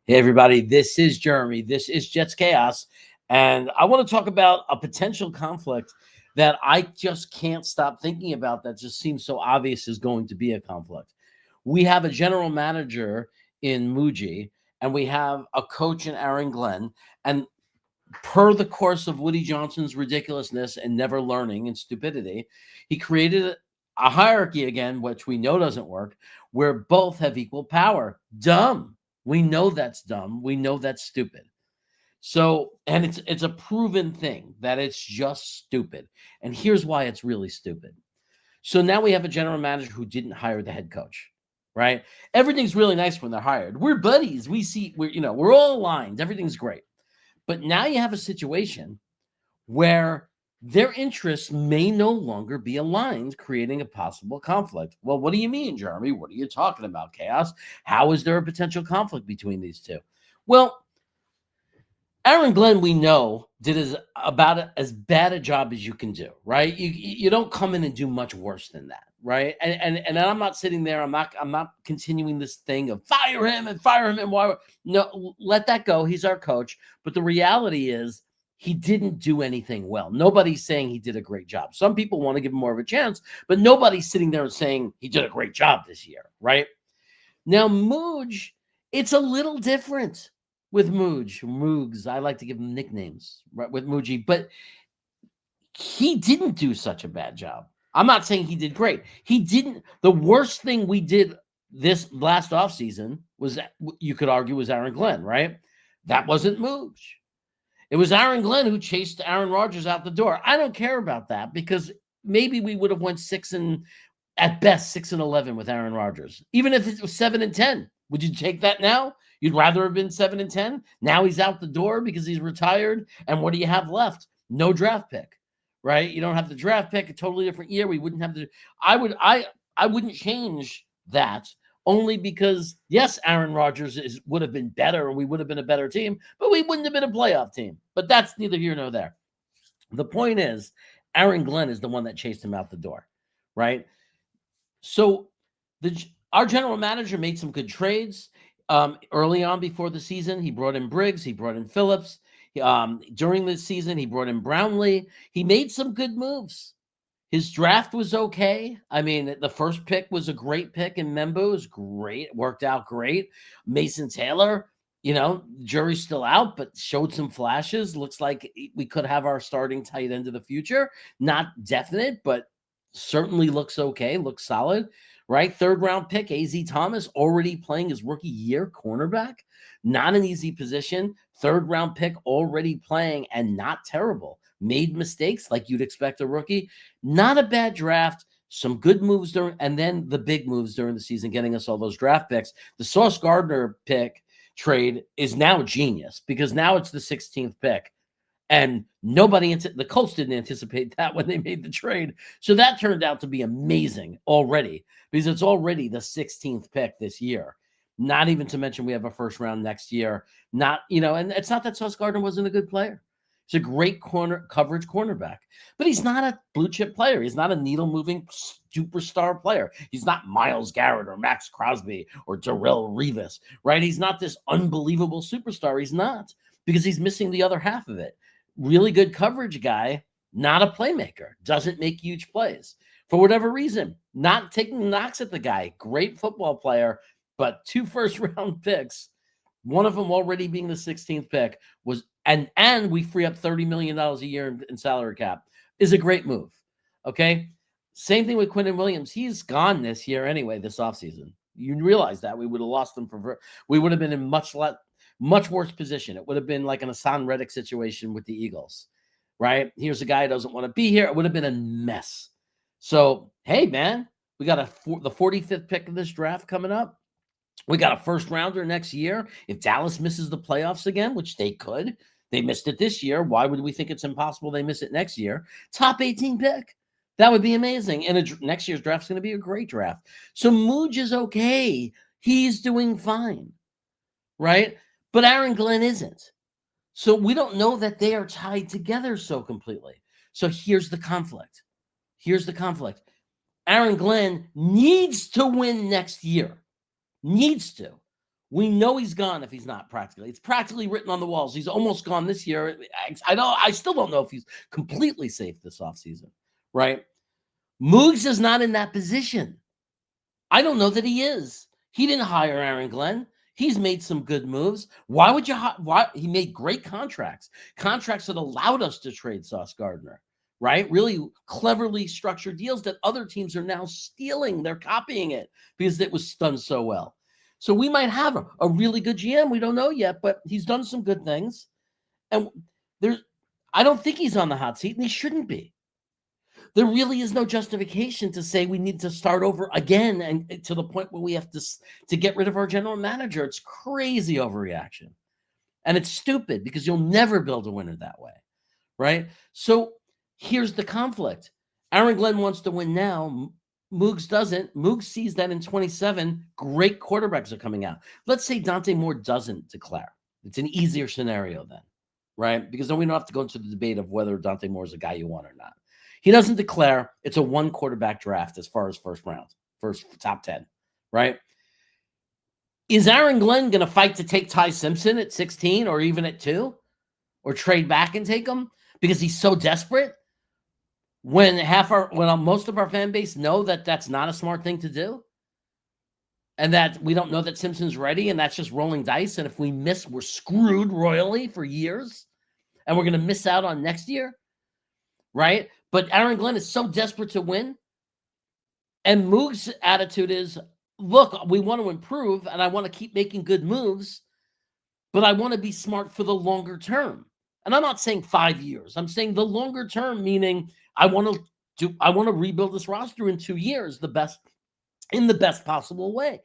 Hey, everybody, this is Jeremy. This is Jets Chaos. And I want to talk about a potential conflict that I just can't stop thinking about that just seems so obvious is going to be a conflict. We have a general manager in Muji, and we have a coach in Aaron Glenn. And per the course of Woody Johnson's ridiculousness and never learning and stupidity, he created a hierarchy again, which we know doesn't work, where both have equal power. Dumb. We know that's dumb. We know that's stupid. So, and it's a proven thing that it's just stupid. And here's why it's really stupid. So now we have a general manager who didn't hire the head coach, right? Everything's really nice when they're hired. We're buddies. We're all aligned. Everything's great. But now you have a situation where their interests may no longer be aligned, creating a possible conflict. Well, what do you mean, Jeremy? What are you talking about, Chaos? How is there a potential conflict between these two? Well, Aaron Glenn, we know, did about as bad a job as you can do, right? You don't come in and do much worse than that, right? And I'm not sitting there. I'm not continuing this thing of fire him and why. No, let that go. He's our coach. But the reality is, he didn't do anything well. Nobody's saying he did a great job. Some people want to give him more of a chance, but nobody's sitting there and saying he did a great job this year, right? Now, Mooj, it's a little different with Moogs. I like to give him nicknames, right, with Muji, but he didn't do such a bad job. I'm not saying he did great. He didn't. The worst thing we did this last offseason was, you could argue, was Aaron Glenn, right? That wasn't Mooj. It was Aaron Glenn who chased Aaron Rodgers out the door. I don't care about that because maybe we would have went at best 6-11 with Aaron Rodgers. Even if it was 7-10, would you take that now? You'd rather have been 7-10. Now he's out the door because he's retired. And what do you have left? No draft pick, right? You don't have the draft pick. A totally different year. We wouldn't have the. I wouldn't change that. Only because, yes, Aaron Rodgers would have been better and we would have been a better team, but we wouldn't have been a playoff team. But that's neither here nor there. The point is, Aaron Glenn is the one that chased him out the door, right? So our general manager made some good trades early on before the season. He brought in Briggs. He brought in Phillips. During the season, he brought in Brownlee. He made some good moves. His draft was okay. I mean, the first pick was a great pick, and Membo was great. It worked out great. Mason Taylor, jury's still out, but showed some flashes. Looks like we could have our starting tight end of the future. Not definite, but certainly looks okay, looks solid, right? Third round pick, AZ Thomas, already playing his rookie year cornerback. Not an easy position. Third round pick, already playing and not terrible. Made mistakes like you'd expect a rookie. Not a bad draft. Some good moves and then the big moves during the season, getting us all those draft picks. The Sauce Gardner pick trade is now genius because now it's the 16th pick. And the Colts didn't anticipate that when they made the trade. So that turned out to be amazing already because it's already the 16th pick this year. Not even to mention we have a first round next year. And it's not that Sauce Gardner wasn't a good player. He's a great coverage cornerback, but he's not a blue chip player. He's not a needle moving superstar player. He's not Myles Garrett or Max Crosby or Darrelle Revis, right? He's not this unbelievable superstar. He's not, because he's missing the other half of it. Really good coverage guy, not a playmaker, doesn't make huge plays for whatever reason. Not taking knocks at the guy, great football player, but 2 first round picks, one of them already being the 16th pick was. And we free up $30 million a year in salary cap is a great move. Okay. Same thing with Quinton Williams. He's gone this year anyway, this offseason. You realize that we would have lost him we would have been in much worse position. It would have been like an Hassan Reddick situation with the Eagles, right? Here's a guy who doesn't want to be here. It would have been a mess. So, hey, man, we got the 45th pick of this draft coming up. We got a first rounder next year. If Dallas misses the playoffs again, which they could, they missed it this year. Why would we think it's impossible they miss it next year? Top 18 pick. That would be amazing. And next year's draft is going to be a great draft. So Mooj is okay. He's doing fine, right? But Aaron Glenn isn't. So we don't know that they are tied together so completely. So here's the conflict. Aaron Glenn needs to win next year. Needs to. We know he's gone if he's not practically. It's practically written on the walls. He's almost gone this year. I still don't know if he's completely safe this offseason, right? Moogs is not in that position. I don't know that he is. He didn't hire Aaron Glenn. He's made some good moves. Why would you? Why he made great contracts that allowed us to trade Sauce Gardner, right? Really cleverly structured deals that other teams are now stealing. They're copying it because it was done so well. So we might have a really good GM. We don't know yet, but he's done some good things. And I don't think he's on the hot seat, and he shouldn't be. There really is no justification to say we need to start over again and to the point where we have to get rid of our general manager. It's crazy overreaction. And it's stupid because you'll never build a winner that way, right? So here's the conflict. Aaron Glenn wants to win now. Moogs doesn't. Moogs sees that in 27, great quarterbacks are coming out. Let's say Dante Moore doesn't declare. It's an easier scenario then, right? Because then we don't have to go into the debate of whether Dante Moore is a guy you want or not. He doesn't declare. It's a one quarterback draft as far as first top 10, right? Is Aaron Glenn going to fight to take Ty Simpson at 16 or even at 2 or trade back and take him because he's so desperate when most of our fan base know that that's not a smart thing to do and that we don't know that Simpson's ready and that's just rolling dice. And if we miss, we're screwed royally for years and we're going to miss out on next year, right? But Aaron Glenn is so desperate to win. And Moog's attitude is, look, we want to improve and I want to keep making good moves, but I want to be smart for the longer term. And I'm not saying 5 years. I'm saying the longer term, meaning I want to rebuild this roster in 2 years, in the best possible way.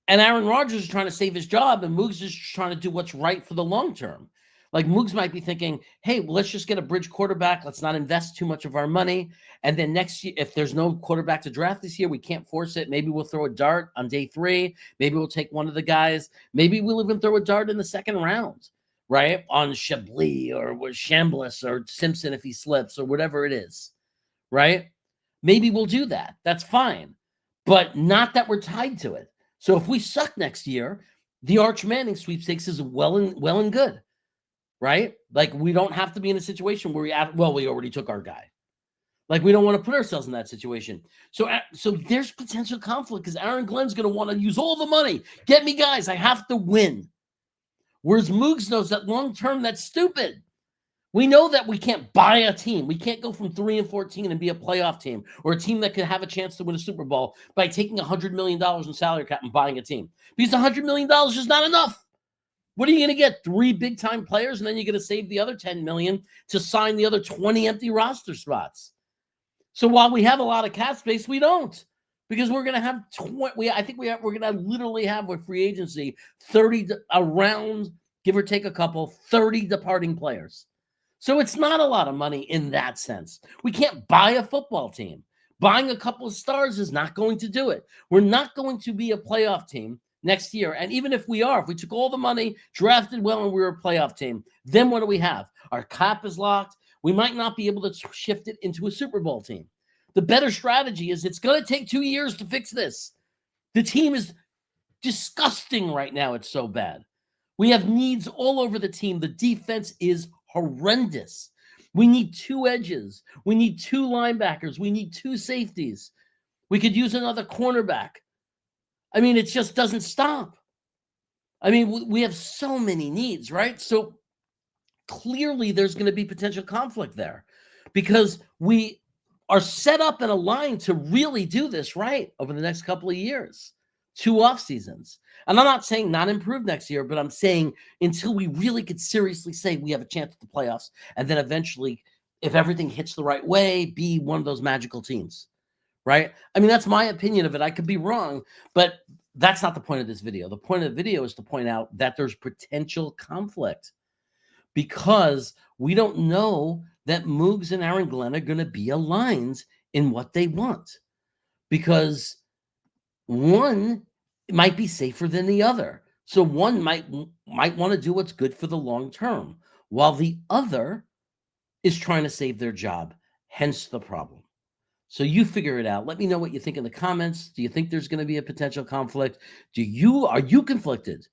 And Aaron Rodgers is trying to save his job and Moog's is trying to do what's right for the long term. Like Moogs might be thinking, hey, well, let's just get a bridge quarterback. Let's not invest too much of our money. And then next year, if there's no quarterback to draft this year, we can't force it. Maybe we'll throw a dart on day 3. Maybe we'll take one of the guys. Maybe we'll even throw a dart in the second round, right? On Chablis or Chambliss or Simpson if he slips or whatever it is, right? Maybe we'll do that. That's fine. But not that we're tied to it. So if we suck next year, the Arch Manning sweepstakes is well and good. Right? Like we don't have to be in a situation where we already took our guy. Like we don't want to put ourselves in that situation. So there's potential conflict because Aaron Glenn's going to want to use all the money. Get me guys. I have to win. Whereas Moogs knows that long term, that's stupid. We know that we can't buy a team. We can't go from 3-14 and be a playoff team or a team that could have a chance to win a Super Bowl by taking $100 million in salary cap and buying a team. Because $100 million is not enough. What are you going to get? 3 big-time players, and then you're going to save the other $10 million to sign the other 20 empty roster spots. So while we have a lot of cap space, we don't, because we're going to have we're going to literally have with free agency 30 around, give or take a couple, 30 departing players. So it's not a lot of money in that sense. We can't buy a football team. Buying a couple of stars is not going to do it. We're not going to be a playoff team next year. And even if we took all the money, drafted well, and we were a playoff team, then what do we have? Our cap is locked. We might not be able to shift it into a Super Bowl team. The better strategy is it's going to take 2 years to fix this. The team is disgusting right now. It's so bad. We have needs all over the team. The defense is horrendous. We need 2 edges. We need 2 linebackers. We need 2 safeties. We could use another cornerback. I mean, it just doesn't stop. I mean, we have so many needs, right? So clearly there's going to be potential conflict there because we are set up and aligned to really do this right over the next couple of years, 2 off seasons. And I'm not saying not improve next year, but I'm saying until we really could seriously say we have a chance at the playoffs and then eventually, if everything hits the right way, be one of those magical teams. Right? I mean, that's my opinion of it. I could be wrong, but that's not the point of this video. The point of the video is to point out that there's potential conflict because we don't know that Moogs and Aaron Glenn are going to be aligned in what they want because one might be safer than the other. So one might want to do what's good for the long term while the other is trying to save their job, hence the problem. So you figure it out. Let me know what you think in the comments. Do you think there's going to be a potential conflict? Are you conflicted?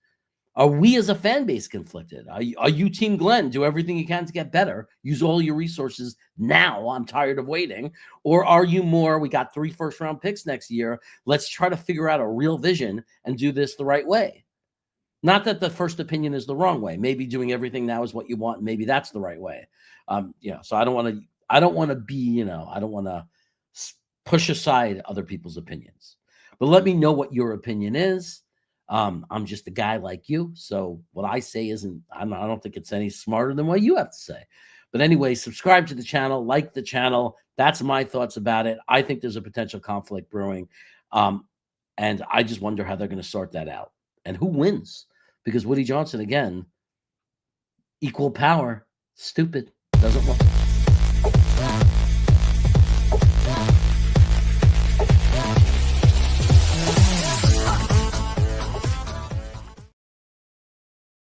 Are we as a fan base conflicted? Are you Team Glenn? Do everything you can to get better. Use all your resources now. I'm tired of waiting. Or are you more, we got 3 first-round picks next year. Let's try to figure out a real vision and do this the right way. Not that the first opinion is the wrong way. Maybe doing everything now is what you want. Maybe that's the right way. So I don't want to. I don't want to be. I don't want to push aside other people's opinions. But let me know what your opinion is. I'm just a guy like you, so what I say isn't. I don't think it's any smarter than what you have to say. But anyway, subscribe to the channel, like the channel. That's my thoughts about it. I think there's a potential conflict brewing, and I just wonder how they're going to sort that out and who wins. Because Woody Johnson, again, equal power, stupid, doesn't want.